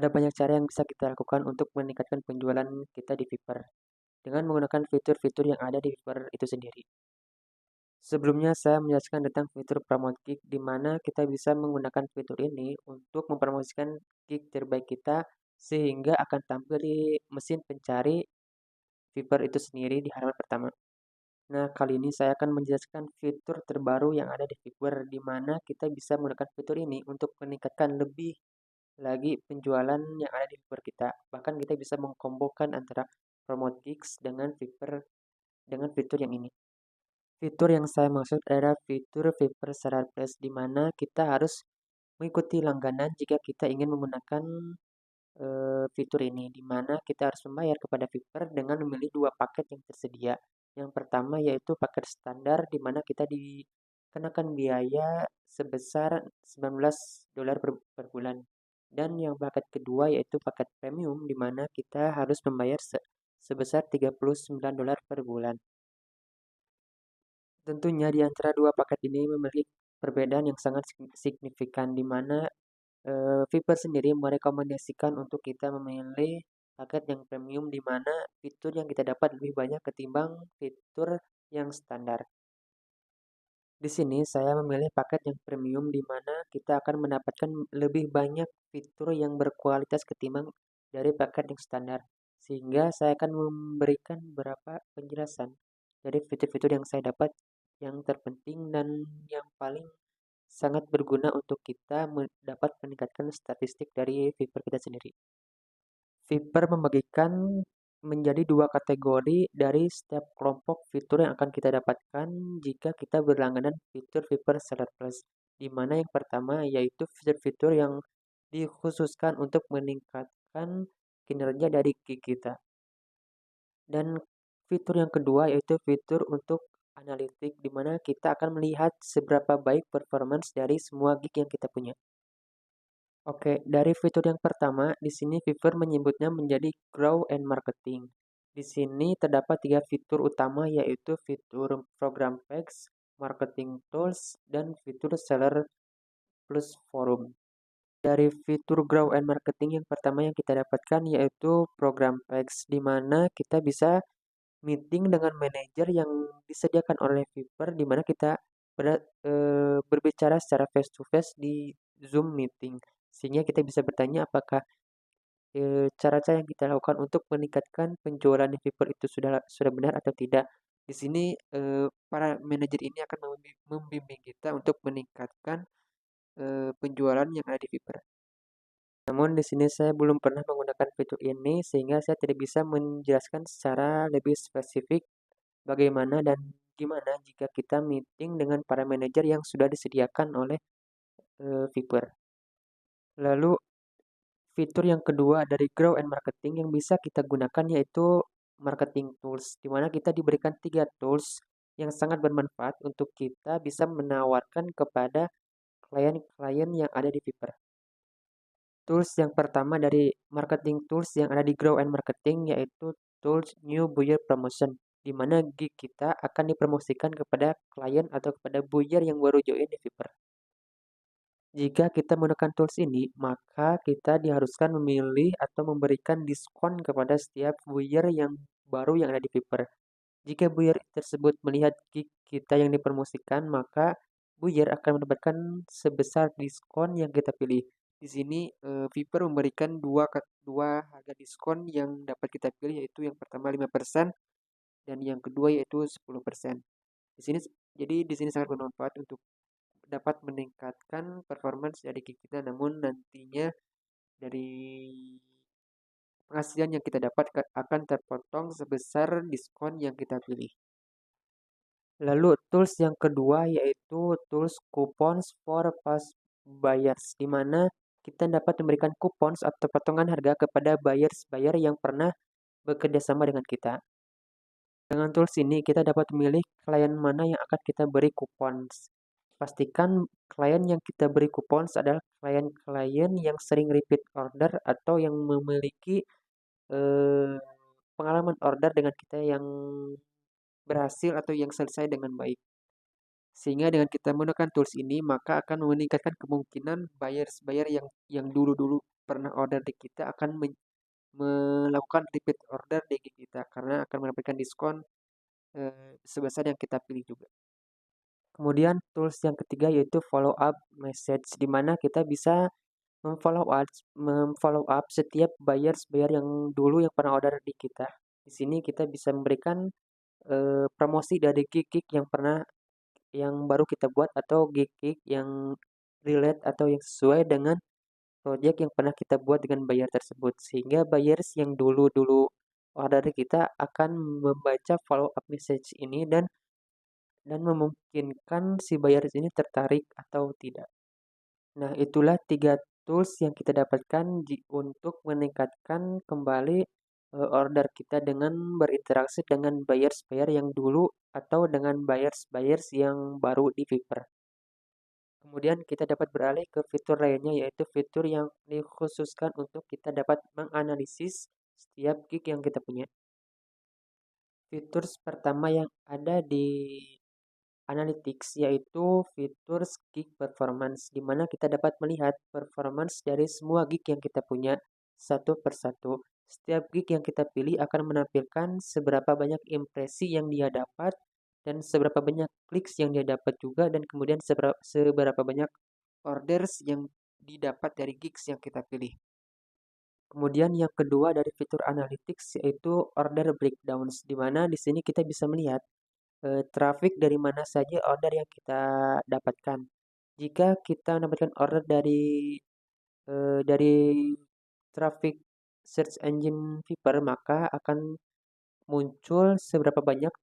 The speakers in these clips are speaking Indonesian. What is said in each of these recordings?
Ada banyak cara yang bisa kita lakukan untuk meningkatkan penjualan kita di Fiverr dengan menggunakan fitur-fitur yang ada di Fiverr itu sendiri. Sebelumnya saya menjelaskan tentang fitur promote gig di mana kita bisa menggunakan fitur ini untuk mempromosikan gig terbaik kita sehingga akan tampil di mesin pencari Fiverr itu sendiri di halaman pertama. Nah, kali ini saya akan menjelaskan fitur terbaru yang ada di Fiverr di mana kita bisa menggunakan fitur ini untuk meningkatkan lebih lagi penjualan yang ada di Fiverr kita. Bahkan kita bisa mengkombokan antara promote gigs dengan fitur yang ini. Fitur yang saya maksud adalah fitur Fiverr Seller Plus di mana kita harus mengikuti langganan jika kita ingin menggunakan fitur ini, di mana kita harus membayar kepada Fiverr dengan memilih dua paket yang tersedia. Yang pertama yaitu paket standar di mana kita dikenakan biaya sebesar $19 per bulan. Dan yang paket kedua yaitu paket premium di mana kita harus membayar sebesar $39 per bulan. Tentunya di antara dua paket ini memiliki perbedaan yang sangat signifikan di mana Fiverr sendiri merekomendasikan untuk kita memilih paket yang premium di mana fitur yang kita dapat lebih banyak ketimbang fitur yang standar. Di sini saya memilih paket yang premium di mana kita akan mendapatkan lebih banyak fitur yang berkualitas ketimbang dari paket yang standar. Sehingga saya akan memberikan beberapa penjelasan dari fitur-fitur yang saya dapat yang terpenting dan yang paling sangat berguna untuk kita dapat meningkatkan statistik dari Fiverr kita sendiri. Fiverr membagikan menjadi dua kategori dari setiap kelompok fitur yang akan kita dapatkan jika kita berlangganan fitur Fiverr Seller Plus, di mana yang pertama yaitu fitur-fitur yang dikhususkan untuk meningkatkan kinerja dari gig kita. Dan fitur yang kedua yaitu fitur untuk analitik, di mana kita akan melihat seberapa baik performance dari semua gig yang kita punya. Oke, dari fitur yang pertama, di sini Fiverr menyebutnya menjadi Grow and Marketing. Di sini terdapat tiga fitur utama yaitu fitur Program Packs, Marketing Tools, dan fitur Seller Plus Forum. Dari fitur Grow and Marketing yang pertama yang kita dapatkan yaitu Program Packs, di mana kita bisa meeting dengan manajer yang disediakan oleh Fiverr, di mana kita berbicara secara face to face di Zoom meeting, sehingga kita bisa bertanya apakah cara-cara yang kita lakukan untuk meningkatkan penjualan di Fiverr itu sudah benar atau tidak. Di sini para manajer ini akan membimbing kita untuk meningkatkan penjualan yang ada di Fiverr. Namun di sini saya belum pernah menggunakan fitur ini sehingga saya tidak bisa menjelaskan secara lebih spesifik bagaimana dan gimana jika kita meeting dengan para manajer yang sudah disediakan oleh Fiverr. Lalu fitur yang kedua dari Grow and Marketing yang bisa kita gunakan yaitu Marketing Tools, di mana kita diberikan tiga tools yang sangat bermanfaat untuk kita bisa menawarkan kepada klien-klien yang ada di Fiverr. Tools yang pertama dari Marketing Tools yang ada di Grow and Marketing yaitu Tools New Buyer Promotion, di mana gig kita akan dipromosikan kepada klien atau kepada buyer yang baru join di Fiverr. Jika kita menggunakan tools ini, maka kita diharuskan memilih atau memberikan diskon kepada setiap buyer yang baru yang ada di Fiverr. Jika buyer tersebut melihat gig kita yang dipromosikan, maka buyer akan mendapatkan sebesar diskon yang kita pilih. Di sini Fiverr memberikan dua harga diskon yang dapat kita pilih, yaitu yang pertama 5% dan yang kedua yaitu 10%. Di sini sangat bermanfaat untuk dapat meningkatkan performance dari gig kita, namun nantinya dari penghasilan yang kita dapat akan terpotong sebesar diskon yang kita pilih. Lalu tools yang kedua yaitu tools coupons for past buyers, di mana kita dapat memberikan coupons atau potongan harga kepada buyers yang pernah bekerja sama dengan kita. Dengan tools ini kita dapat memilih klien mana yang akan kita beri coupons. Pastikan klien yang kita beri coupons adalah klien-klien yang sering repeat order atau yang memiliki eh, pengalaman order dengan kita yang berhasil atau yang selesai dengan baik. Sehingga dengan kita menggunakan tools ini, maka akan meningkatkan kemungkinan buyer yang dulu-dulu pernah order di kita akan melakukan repeat order di gig kita karena akan mendapatkan diskon sebesar yang kita pilih juga. Kemudian tools yang ketiga yaitu follow up message, di mana kita bisa memfollow up setiap buyer yang dulu yang pernah order di kita. Di sini kita bisa memberikan promosi dari gig-gig yang baru kita buat atau gig-gig yang relate atau yang sesuai dengan project yang pernah kita buat dengan buyer tersebut. Sehingga buyers yang dulu-dulu order di kita akan membaca follow up message ini dan memungkinkan si buyer ini tertarik atau tidak. Nah, itulah tiga tools yang kita dapatkan untuk meningkatkan kembali order kita dengan berinteraksi dengan buyers-buyer yang dulu atau dengan buyers-buyers yang baru di Fiverr. Kemudian kita dapat beralih ke fitur lainnya yaitu fitur yang dikhususkan untuk kita dapat menganalisis setiap gig yang kita punya. Fitur pertama yang ada di Analytics yaitu fitur gig performance, di mana kita dapat melihat performance dari semua gig yang kita punya satu persatu. Setiap gig yang kita pilih akan menampilkan seberapa banyak impresi yang dia dapat dan seberapa banyak clicks yang dia dapat juga dan kemudian seberapa banyak orders yang didapat dari gigs yang kita pilih. Kemudian yang kedua dari fitur analytics yaitu order breakdowns, di mana di sini kita bisa melihat traffic dari mana saja order yang kita dapatkan. Jika kita mendapatkan order dari traffic search engine Viper, maka akan muncul seberapa banyak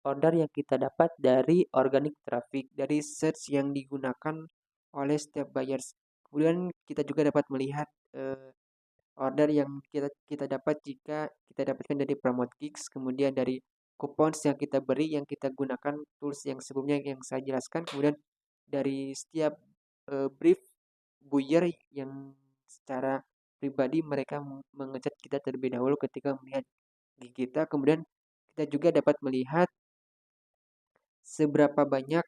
order yang kita dapat dari organic traffic, dari search yang digunakan oleh setiap buyers. Kemudian kita juga dapat melihat order yang kita dapat jika kita dapatkan dari promote gigs, kemudian dari coupons yang kita beri, yang kita gunakan tools yang sebelumnya yang saya jelaskan, kemudian dari setiap brief buyer yang secara pribadi mereka mengecat kita terlebih dahulu ketika melihat gig kita, kemudian kita juga dapat melihat seberapa banyak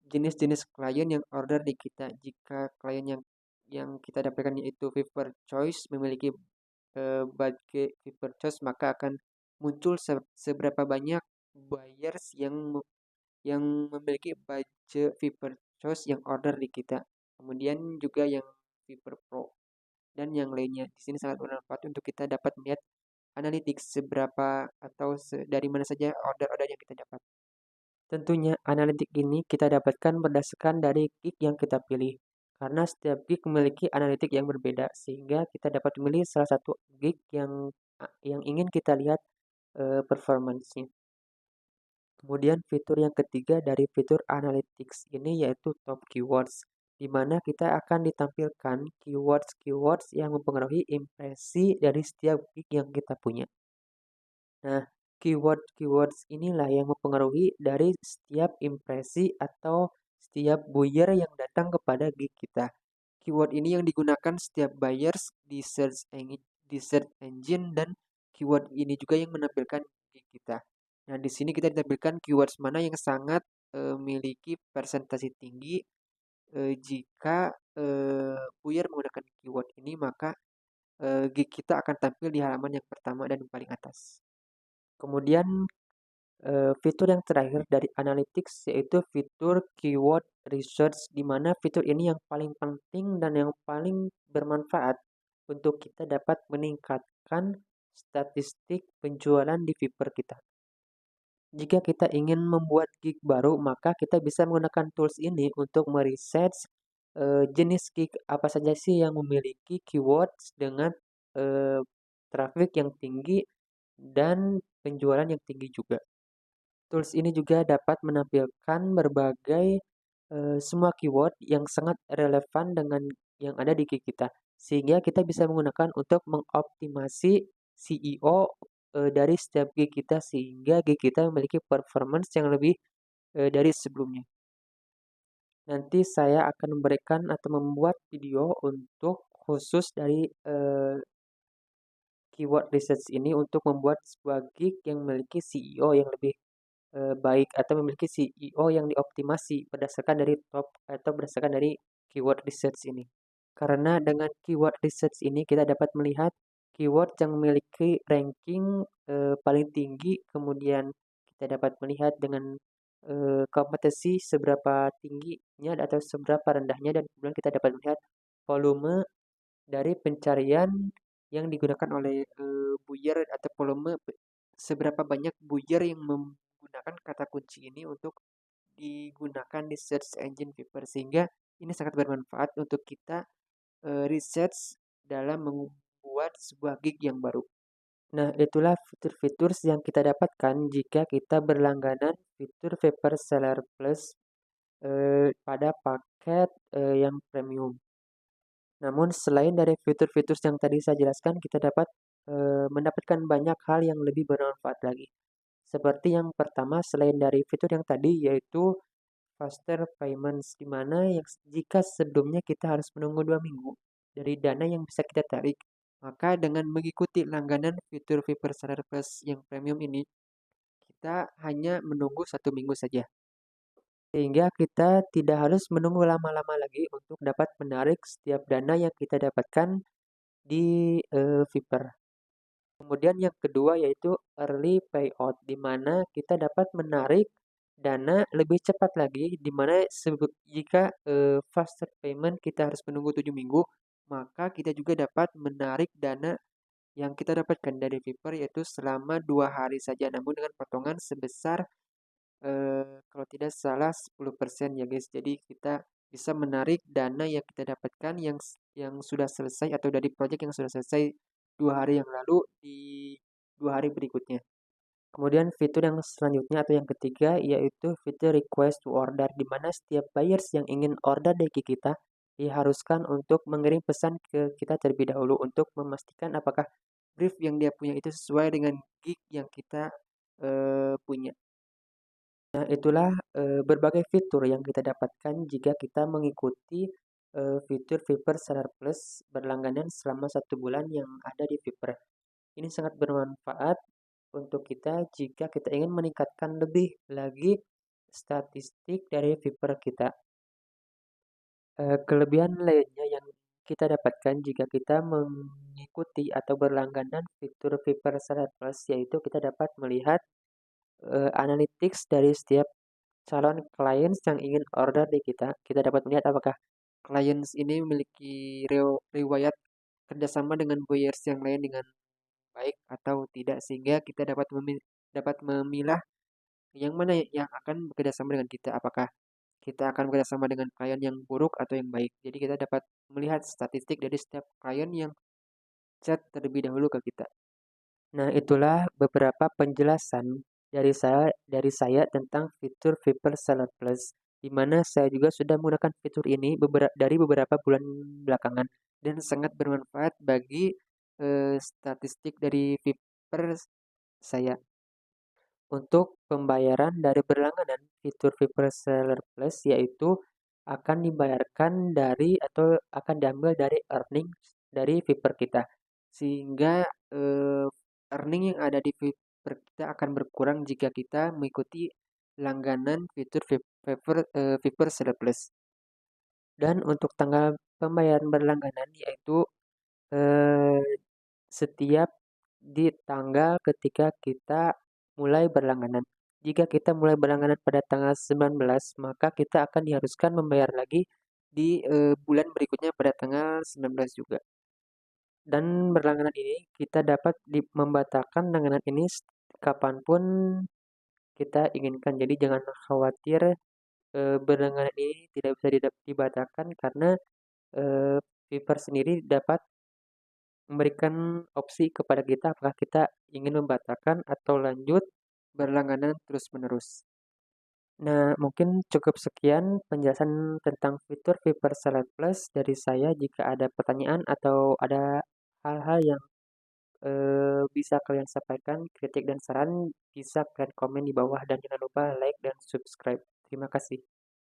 jenis-jenis klien yang order di kita. Jika klien yang kita dapatkan yaitu Fiverr Choice memiliki budget Fiverr Choice, maka akan muncul seberapa banyak buyers yang memiliki budget Fiverr Choice yang order di kita. Kemudian juga yang Fiverr Pro dan yang lainnya. Di sini sangat bermanfaat untuk kita dapat melihat analytics seberapa atau dari mana saja order-order yang kita dapat. Tentunya analitik ini kita dapatkan berdasarkan dari gig yang kita pilih. Karena setiap gig memiliki analitik yang berbeda, sehingga kita dapat memilih salah satu gig yang ingin kita lihat performance-nya. Kemudian fitur yang ketiga dari fitur analytics ini yaitu top keywords, di mana kita akan ditampilkan keywords-keywords yang mempengaruhi impresi dari setiap gig yang kita punya. Nah, keywords inilah yang mempengaruhi dari setiap impresi atau setiap buyer yang datang kepada gig kita. Keyword ini yang digunakan setiap buyers di search engine dan keyword ini juga yang menampilkan gig kita. Nah, di sini kita ditampilkan keywords mana yang sangat memiliki persentase tinggi. Jika buyer menggunakan keyword ini, maka gig kita akan tampil di halaman yang pertama dan paling atas. Kemudian fitur yang terakhir dari analytics yaitu fitur keyword research, di mana fitur ini yang paling penting dan yang paling bermanfaat untuk kita dapat meningkatkan statistik penjualan di Fiverr kita. Jika kita ingin membuat gig baru, maka kita bisa menggunakan tools ini untuk meresearch jenis gig apa saja sih yang memiliki keywords dengan traffic yang tinggi dan penjualan yang tinggi juga. Tools ini juga dapat menampilkan berbagai semua keyword yang sangat relevan dengan yang ada di gig kita. Sehingga kita bisa menggunakan untuk mengoptimasi CEO dari setiap gig kita sehingga gig kita memiliki performance yang lebih dari sebelumnya. Nanti saya akan memberikan atau membuat video untuk khusus dari keyword research ini untuk membuat sebuah gig yang memiliki CEO yang lebih baik atau memiliki CEO yang dioptimasi berdasarkan dari top atau berdasarkan dari keyword research ini. Karena dengan keyword research ini kita dapat melihat keyword yang memiliki ranking paling tinggi, kemudian kita dapat melihat dengan kompetisi seberapa tingginya atau seberapa rendahnya, dan kemudian kita dapat melihat volume dari pencarian yang digunakan oleh buyer, atau volume seberapa banyak buyer yang menggunakan kata kunci ini untuk digunakan di search engine Viper, sehingga ini sangat bermanfaat untuk kita research dalam membuat sebuah gig yang baru. Nah, itulah fitur-fitur yang kita dapatkan jika kita berlangganan fitur Viper Seller Plus pada paket yang premium. Namun selain dari fitur-fitur yang tadi saya jelaskan, kita dapat mendapatkan banyak hal yang lebih bermanfaat lagi. Seperti yang pertama, selain dari fitur yang tadi, yaitu faster payments, di mana jika sebelumnya kita harus menunggu 2 minggu dari dana yang bisa kita tarik, maka dengan mengikuti langganan fitur Viper Seller Plus yang premium ini, kita hanya menunggu 1 minggu saja. Sehingga kita tidak harus menunggu lama-lama lagi untuk dapat menarik setiap dana yang kita dapatkan di Viper. Kemudian yang kedua yaitu early payout, di mana kita dapat menarik dana lebih cepat lagi, di mana jika faster payment kita harus menunggu 7 minggu, maka kita juga dapat menarik dana yang kita dapatkan dari Viper yaitu selama 2 hari saja, namun dengan potongan sebesar kalau tidak salah 10% ya guys. Jadi kita bisa menarik dana yang kita dapatkan yang sudah selesai, atau dari project yang sudah selesai 2 hari yang lalu di 2 hari berikutnya. Kemudian fitur yang selanjutnya atau yang ketiga yaitu fitur request to order, di mana setiap buyers yang ingin order dari kita diharuskan untuk mengirim pesan ke kita terlebih dahulu untuk memastikan apakah brief yang dia punya itu sesuai dengan gig yang kita punya. Nah, itulah berbagai fitur yang kita dapatkan jika kita mengikuti fitur Viper Seller Plus berlangganan selama 1 bulan yang ada di Viper. Ini sangat bermanfaat untuk kita jika kita ingin meningkatkan lebih lagi statistik dari Viper kita. Kelebihan lainnya yang kita dapatkan jika kita mengikuti atau berlangganan fitur Viper Seller Plus yaitu kita dapat melihat analytics dari setiap calon klien yang ingin order di kita. Kita dapat melihat apakah klien ini memiliki riwayat kerjasama dengan buyers yang lain dengan baik atau tidak, sehingga kita dapat memilah yang mana yang akan bekerjasama dengan kita, apakah kita akan bekerjasama dengan klien yang buruk atau yang baik. Jadi kita dapat melihat statistik dari setiap klien yang chat terlebih dahulu ke kita. Nah, itulah beberapa penjelasan dari saya tentang fitur Viper Seller Plus, di mana saya juga sudah menggunakan fitur ini dari beberapa bulan belakangan dan sangat bermanfaat bagi statistik dari Viper saya. Untuk pembayaran dari berlangganan fitur Viper Seller Plus yaitu akan dibayarkan dari atau akan diambil dari earning dari Viper kita. Sehingga earning yang ada di Viper kita akan berkurang jika kita mengikuti langganan fitur Viper Seller Plus. Dan untuk tanggal pembayaran berlangganan yaitu eh, setiap di tanggal ketika kita mulai berlangganan. Jika kita mulai berlangganan pada tanggal 19, maka kita akan diharuskan membayar lagi di bulan berikutnya pada tanggal 19 juga. Dan berlangganan ini kita dapat membatalkan langganan ini kapanpun kita inginkan. Jadi jangan khawatir berlangganan ini tidak bisa dibatalkan, karena eh, Fiverr sendiri dapat memberikan opsi kepada kita apakah kita ingin membatalkan atau lanjut berlangganan terus-menerus. Nah, mungkin cukup sekian penjelasan tentang fitur Viper Select Plus dari saya. Jika ada pertanyaan atau ada hal-hal yang bisa kalian sampaikan, kritik dan saran, bisa kalian komen di bawah dan jangan lupa like dan subscribe. Terima kasih.